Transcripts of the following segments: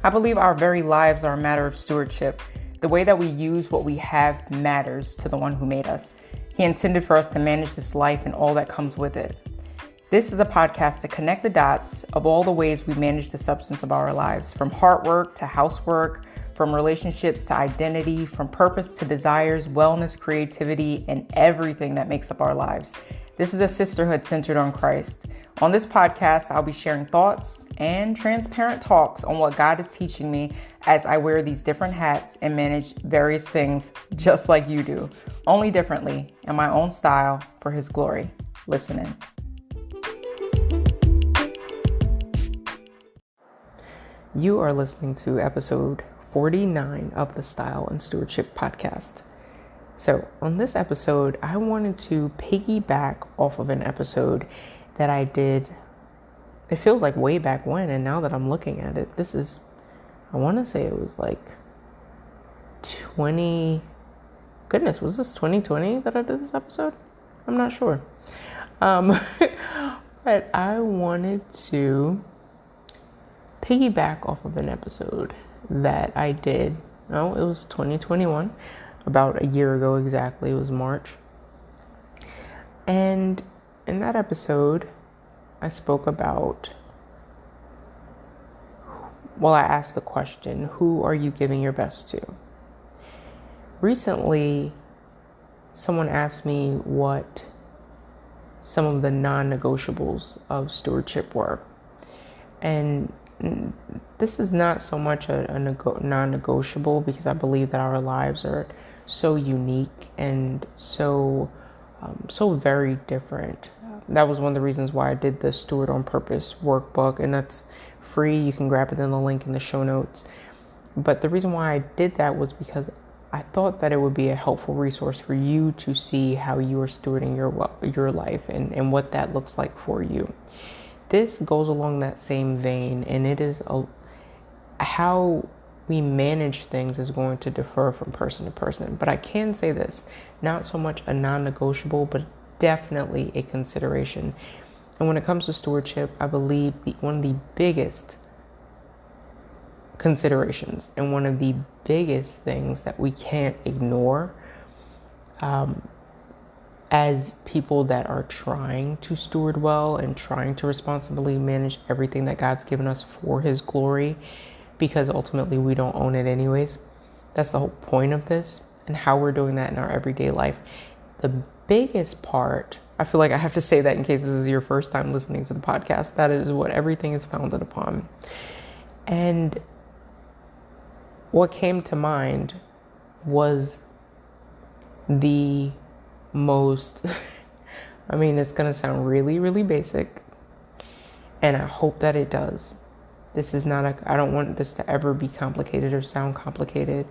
I believe our very lives are a matter of stewardship. The way that we use what we have matters to the one who made us. He intended for us to manage this life and all that comes with it. This is a podcast to connect the dots of all the ways we manage the substance of our lives, from hard work to housework, from relationships to identity, from purpose to desires, wellness, creativity, and everything that makes up our lives. This is a sisterhood centered on Christ. On this podcast, I'll be sharing thoughts and transparent talks on what God is teaching me as I wear these different hats and manage various things just like you do, only differently, in my own style for His glory. Listen in. You are listening to episode 49 of the Style and Stewardship Podcast. So on this episode, I wanted to piggyback off of an episode that I did. It feels like way back when, and now that I'm looking at it, I want to say it was like was this 2020 that I did this episode? I'm not sure. But I wanted to piggyback off of an episode that I did. No, it was 2021, about a year ago exactly. It was March. And in that episode, I spoke about, I asked the question, who are you giving your best to? Recently, someone asked me what some of the non-negotiables of stewardship were. And this is not so much a non-negotiable, because I believe that our lives are so unique and so very different. That was one of the reasons why I did the Steward on Purpose workbook, and that's free. You can grab it in the link in the show notes. But the reason why I did that was because I thought that it would be a helpful resource for you to see how you are stewarding your life and what that looks like for you. This goes along that same vein, and it is how we manage things is going to differ from person to person. But I can say this, not so much a non-negotiable, but definitely a consideration. And when it comes to stewardship, I believe one of the biggest considerations and one of the biggest things that we can't ignore as people that are trying to steward well and trying to responsibly manage everything that God's given us for His glory, because ultimately we don't own it anyways. That's the whole point of this, and how we're doing that in our everyday life. The biggest part, I feel like I have to say that in case this is your first time listening to the podcast, that is what everything is founded upon. And what came to mind was the most, it's going to sound really, really basic, and I hope that it does. This is not I don't want this to ever be complicated or sound complicated.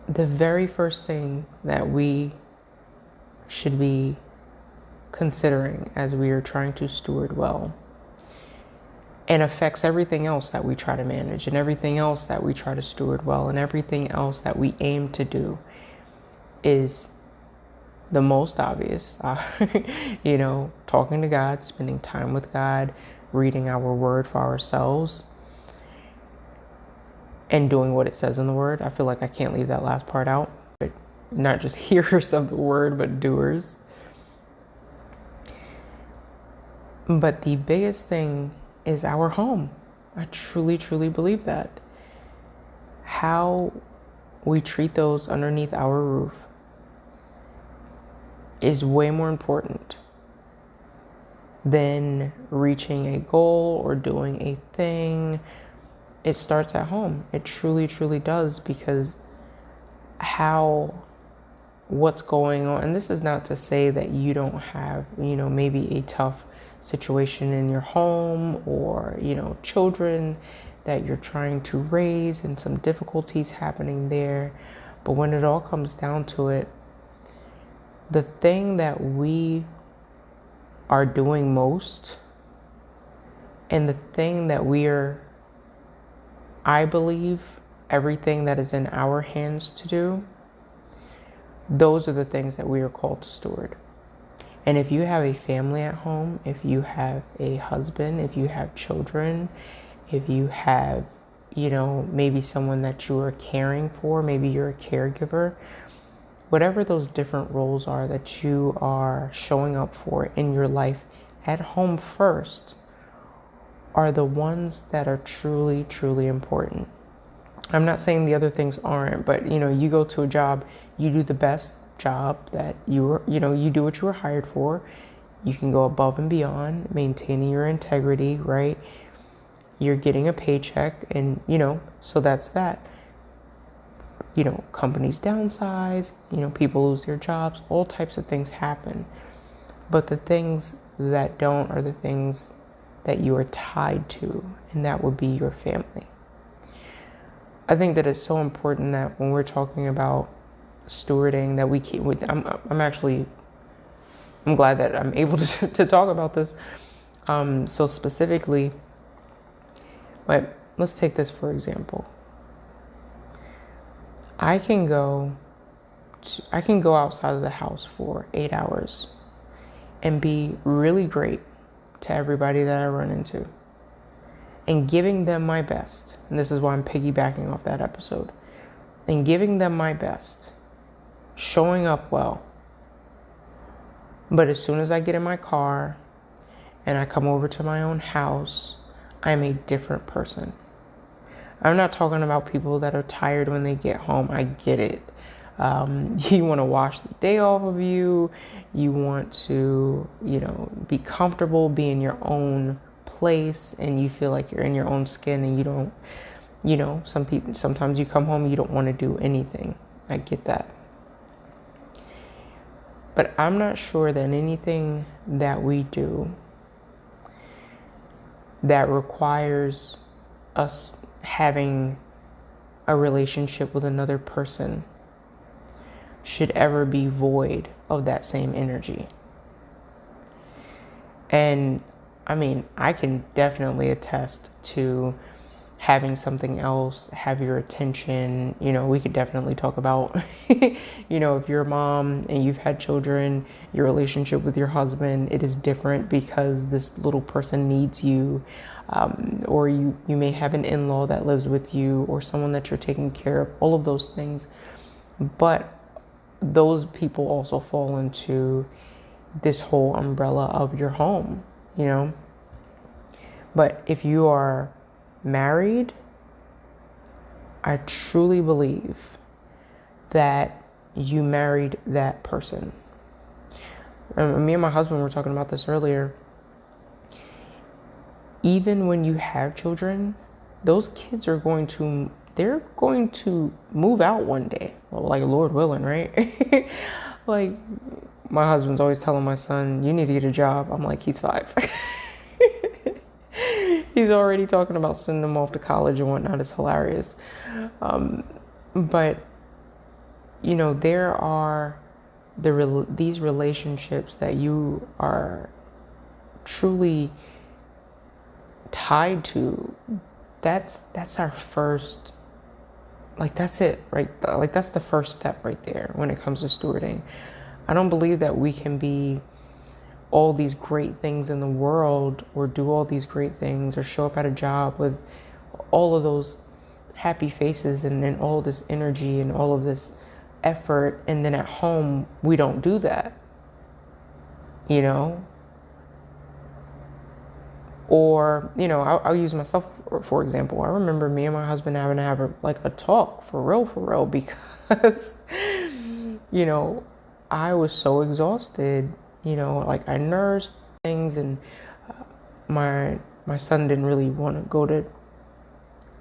The very first thing that we should be considering as we are trying to steward well, and affects everything else that we try to manage and everything else that we try to steward well and everything else that we aim to do, is the most obvious. Talking to God, spending time with God, reading our word for ourselves, and doing what it says in the word. I feel like I can't leave that last part out. But not just hearers of the word, but doers. But the biggest thing is our home. I truly, truly believe that. How we treat those underneath our roof is way more important than reaching a goal or doing a thing. It starts at home. It truly, truly does, because what's going on, and this is not to say that you don't have, maybe a tough situation in your home, or, children that you're trying to raise and some difficulties happening there. But when it all comes down to it, the thing that we are doing most, and the thing that I believe everything that is in our hands to do, those are the things that we are called to steward. And if you have a family at home, if you have a husband, if you have children, if you have, maybe someone that you are caring for, maybe you're a caregiver, whatever those different roles are that you are showing up for in your life at home first are the ones that are truly, truly important. I'm not saying the other things aren't, but you go to a job, you do the best job that you do what you were hired for. You can go above and beyond, maintaining your integrity, right? You're getting a paycheck, and so that's that. Companies downsize, people lose their jobs, all types of things happen. But the things that don't are the things that you are tied to, and that would be your family. I think that it's so important that when we're talking about stewarding, that we keep with, I'm glad that I'm able to talk about this. So specifically, but let's take this for example. I can go outside of the house for 8 hours and be really great to everybody that I run into, and giving them my best. And this is why I'm piggybacking off that episode. And giving them my best, showing up well. But as soon as I get in my car and I come over to my own house, I'm a different person. I'm not talking about people that are tired when they get home. I get it. You want to wash the day off of you. You want to, be comfortable, be in your own place, and you feel like you're in your own skin, and you don't, sometimes you come home, you don't want to do anything. I get that. But I'm not sure that anything that we do that requires us having a relationship with another person should ever be void of that same energy. And I can definitely attest to having something else have your attention. We could definitely talk about, if you're a mom and you've had children, your relationship with your husband, it is different because this little person needs you. Or you may have an in-law that lives with you, or someone that you're taking care of, all of those things. But those people also fall into this whole umbrella of your home, But if you are married, I truly believe that you married that person. Me and my husband were talking about this earlier. Even when you have children, those kids are going to move out one day, like Lord willing, right? Like my husband's always telling my son, you need to get a job. I'm like, he's 5. He's already talking about sending him off to college and whatnot. It's hilarious. But there are these relationships that you are truly tied to. That's our first, that's it, right? That's the first step right there when it comes to stewarding. I don't believe that we can be all these great things in the world, or do all these great things, or show up at a job with all of those happy faces and all this energy and all of this effort, and then at home we don't do that, Or, I'll use myself for example. I remember me and my husband having to have a talk for real, because, I was so exhausted, I nursed things, and my son didn't really want to go to,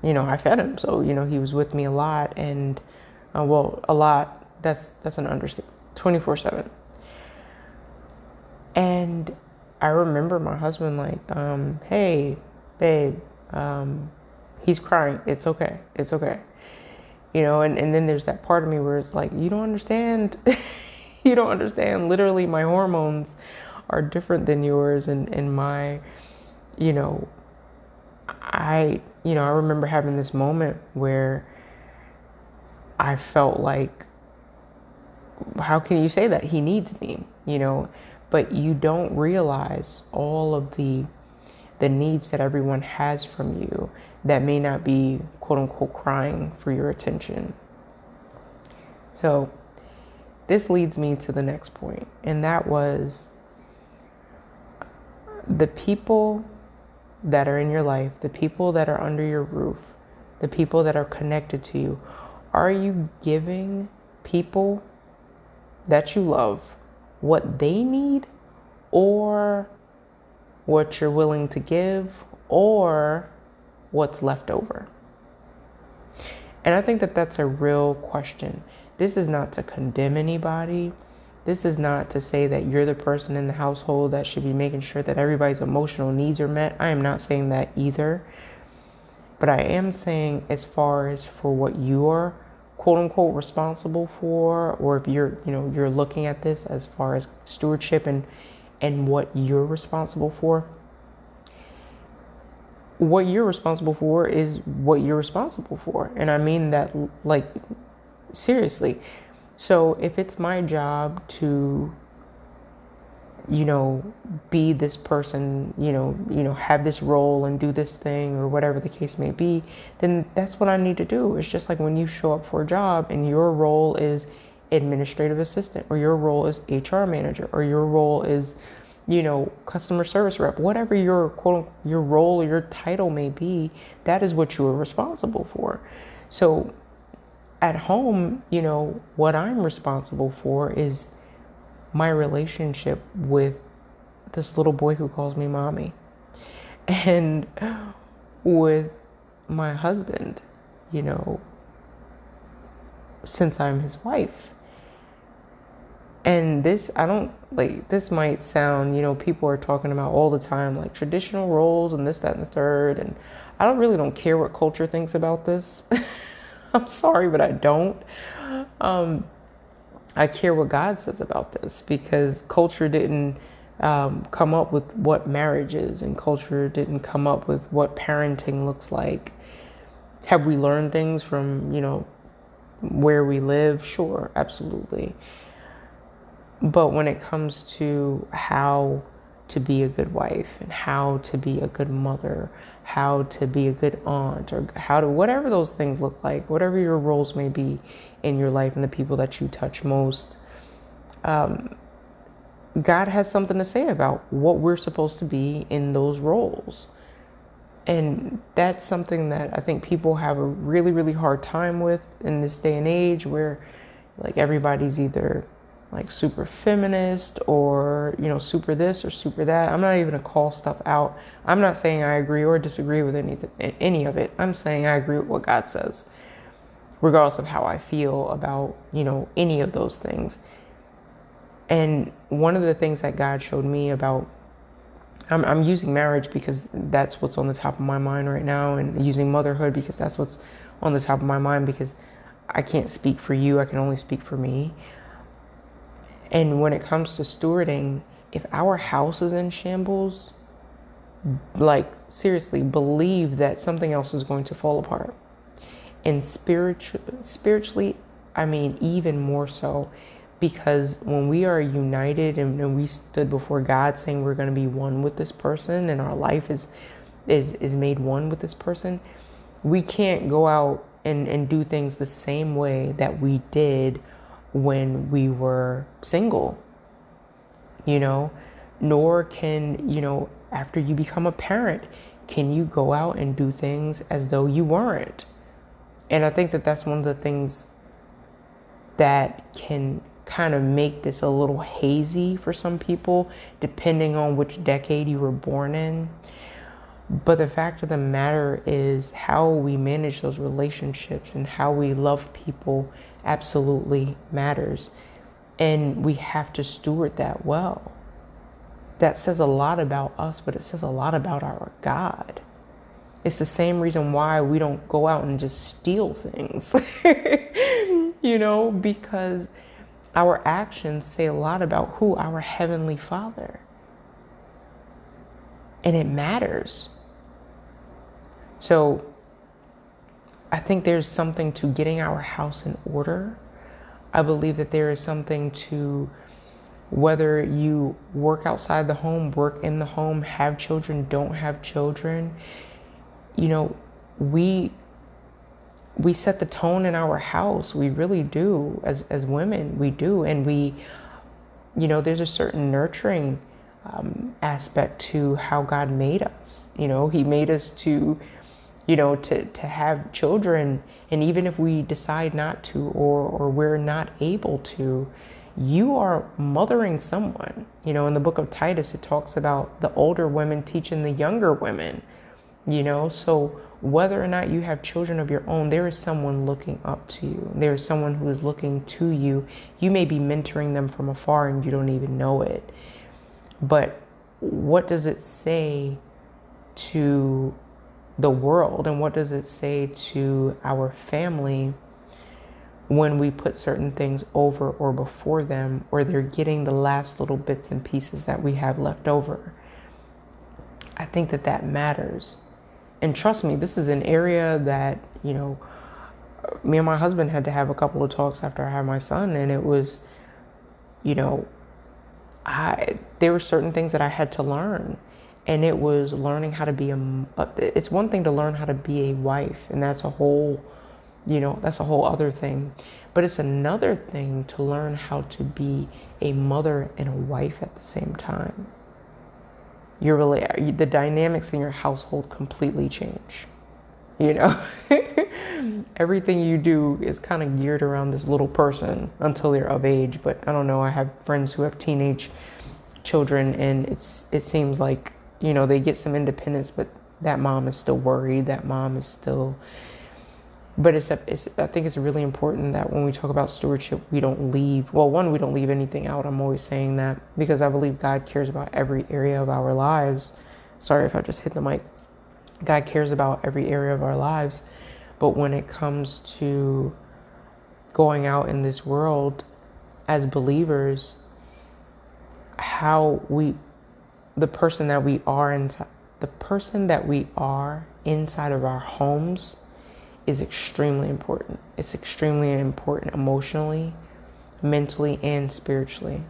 I fed him. So, he was with me a lot, and, a lot, that's an understatement, 24/7. And I remember my husband hey, babe, he's crying. It's okay. And then there's that part of me where it's like, you don't understand. You don't understand. Literally, my hormones are different than yours. And my, I remember having this moment where I felt like, how can you say that? He needs me, But you don't realize all of the the needs that everyone has from you that may not be quote unquote crying for your attention. So this leads me to the next point, and that was the people that are in your life, the people that are under your roof, the people that are connected to you. Are you giving people that you love what they need, or what you're willing to give, or what's left over? And I think that that's a real question. This is not to condemn anybody. This is not to say that you're the person in the household that should be making sure that everybody's emotional needs are met. I am not saying that either. But I am saying, as far as for what you are quote unquote responsible for, or if you're looking at this as far as stewardship and what you're responsible for, what you're responsible for is what you're responsible for. And I mean that, like, seriously. So if it's my job to, be this person, have this role and do this thing or whatever the case may be, then that's what I need to do. It's just like when you show up for a job and your role is administrative assistant, or your role is HR manager, or your role is, customer service rep, whatever your role or your title may be, that is what you are responsible for. So at home, what I'm responsible for is my relationship with this little boy who calls me mommy, and with my husband, since I'm his wife. And this might sound, people are talking about all the time, like traditional roles and this, that, and the third. And I don't care what culture thinks about this. I'm sorry, but I don't. I care what God says about this, because culture didn't come up with what marriage is, and culture didn't come up with what parenting looks like. Have we learned things from, where we live? Sure, absolutely. But when it comes to how to be a good wife, and how to be a good mother, how to be a good aunt, or whatever those things look like, whatever your roles may be in your life and the people that you touch most, God has something to say about what we're supposed to be in those roles. And that's something that I think people have a really, really hard time with in this day and age, where like everybody's either like super feminist or, super this or super that. I'm not even gonna call stuff out. I'm not saying I agree or disagree with any of it. I'm saying I agree with what God says, regardless of how I feel about, any of those things. And one of the things that God showed me about, I'm using marriage because that's what's on the top of my mind right now, and using motherhood because that's what's on the top of my mind, because I can't speak for you. I can only speak for me. And when it comes to stewarding, if our house is in shambles, like seriously, believe that something else is going to fall apart. And spiritually, I mean, even more so, because when we are united and we stood before God saying we're going to be one with this person, and our life is made one with this person, we can't go out and do things the same way that we did when we were single, nor can, after you become a parent, can you go out and do things as though you weren't. And I think that that's one of the things that can kind of make this a little hazy for some people, depending on which decade you were born in. But the fact of the matter is, how we manage those relationships and how we love people absolutely matters. And we have to steward that well. That says a lot about us, but it says a lot about our God. It's the same reason why we don't go out and just steal things, because our actions say a lot about who our Heavenly Father. And it matters. So I think there's something to getting our house in order. I believe that there is something to Whether you work outside the home, work in the home, have children, don't have children, we set the tone in our house. We really do. As women, we do. And there's a certain nurturing aspect to how God made us. He made us to have children. And even if we decide not to, or we're not able to, you are mothering someone. In the book of Titus, it talks about the older women teaching the younger women, so whether or not you have children of your own, there is someone looking up to you. There is someone who is looking to you. You may be mentoring them from afar and you don't even know it. But what does it say to the world, and what does it say to our family when we put certain things over or before them, or they're getting the last little bits and pieces that we have left over? I think that matters. And trust me, this is an area that, me and my husband had to have a couple of talks after I had my son. And it was, there were certain things that I had to learn. And it was learning how to be it's one thing to learn how to be a wife. And that's a whole other thing. But it's another thing to learn how to be a mother and a wife at the same time. The dynamics in your household completely change. Everything you do is kind of geared around this little person until they're of age. But I don't know. I have friends who have teenage children, and it seems like, they get some independence, but that mom is still worried. That mom is still. But I think it's really important that when we talk about stewardship, we don't leave anything out. I'm always saying that because I believe God cares about every area of our lives. Sorry if I just hit the mic. God cares about every area of our lives. But when it comes to going out in this world as believers, the person that we are inside of our homes is extremely important. It's extremely important emotionally, mentally, and spiritually.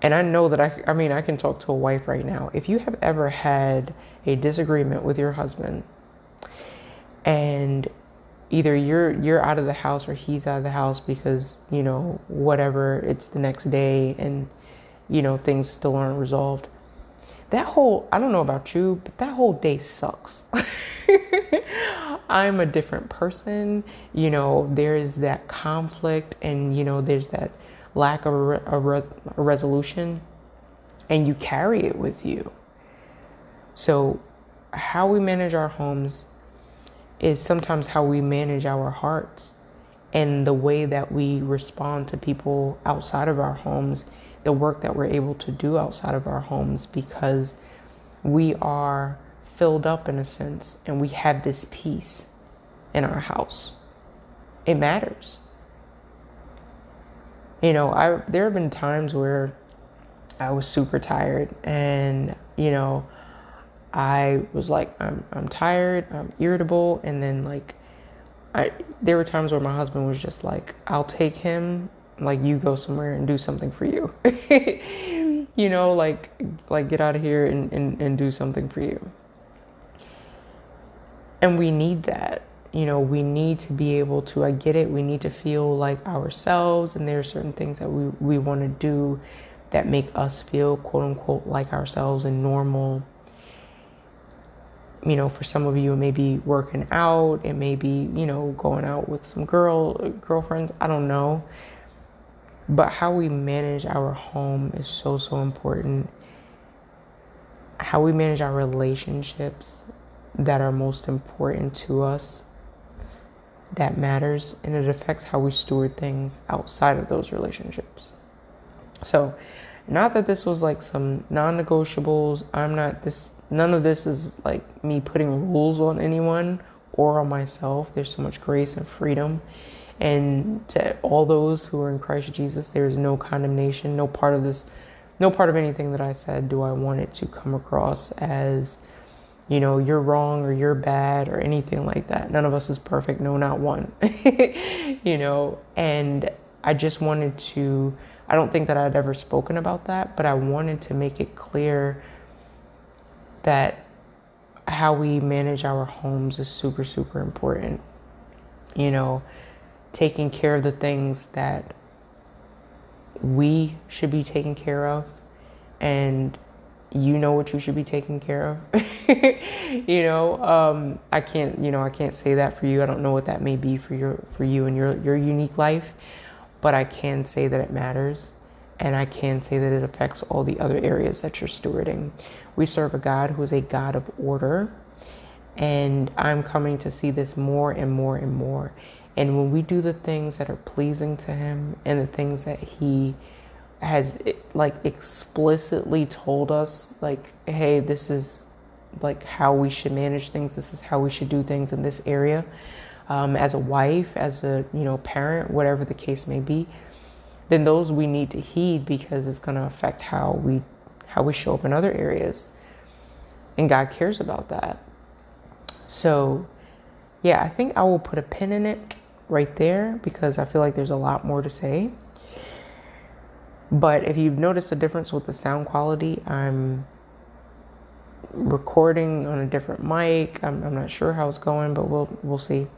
And I know that I can talk to a wife right now. If you have ever had a disagreement with your husband, and either you're out of the house or he's out of the house because, whatever, it's the next day and, things still aren't resolved. I don't know about you, but that whole day sucks. I'm a different person. There's that conflict and, there's that lack of a resolution, and you carry it with you. So how we manage our homes is sometimes how we manage our hearts, and the way that we respond to people outside of our homes, the work that we're able to do outside of our homes, because we are filled up in a sense and we have this peace in our house. It matters. There have been times where I was super tired and, I was like, I'm tired, I'm irritable. And then there were times where my husband was just like, I'll take him, you go somewhere and do something for you. Get out of here and do something for you. And we need that. We need to be able to, I get it, we need to feel like ourselves. And there are certain things that we want to do that make us feel, quote unquote, like ourselves and normal. For some of you, it may be working out. It may be, going out with some girlfriends. I don't know. But how we manage our home is so, so important. How we manage our relationships that are most important to us, that matters. And it affects how we steward things outside of those relationships. So, not that this was some non-negotiables. None of this is me putting rules on anyone or on myself. There's so much grace and freedom. And to all those who are in Christ Jesus, there is no condemnation. No part of anything that I said do I want it to come across as, you're wrong or you're bad or anything like that. None of us is perfect. No, not one. And I just wanted to, I don't think that I'd ever spoken about that, but I wanted to make it clear that how we manage our homes is super, super important. You know, taking care of the things that we should be taking care of, and you know what you should be taking care of. I can't say that for you. I don't know what that may be for you and your unique life, but I can say that it matters, and I can say that it affects all the other areas that you're stewarding. We serve a God who is a God of order, and I'm coming to see this more and more and more. And when we do the things that are pleasing to Him and the things that He has like explicitly told us, like, hey, this is like how we should manage things. This is how we should do things in this area. As a wife, as a, parent, whatever the case may be, then those we need to heed, because it's going to affect how we show up in other areas. And God cares about that. So yeah, I think I will put a pin in it right there, because I feel like there's a lot more to say. But if you've noticed a difference with the sound quality, I'm recording on a different mic. I'm not sure how it's going, but we'll see.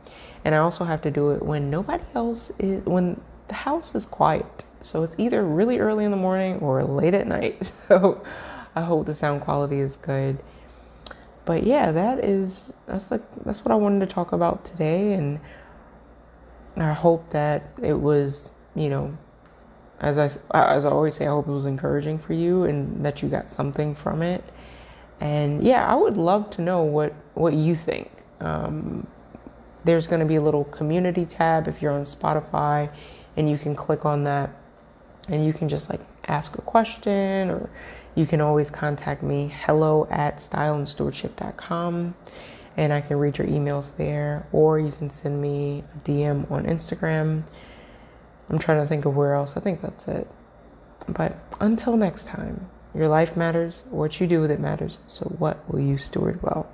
And I also have to do it when nobody else is, when the house is quiet. So it's either really early in the morning or late at night. So I hope the sound quality is good. But yeah, that's what I wanted to talk about today, and I hope that it was, as I always say, I hope it was encouraging for you and that you got something from it. And yeah, I would love to know what you think. There's going to be a little community tab if you're on Spotify, and you can click on that, and you can just like ask a question, or you can always contact me, hello@styleandstewardship.com, and I can read your emails there, or you can send me a DM on Instagram. I'm trying to think of where else. I think that's it. But until next time, your life matters. What you do with it matters. So what will you steward well?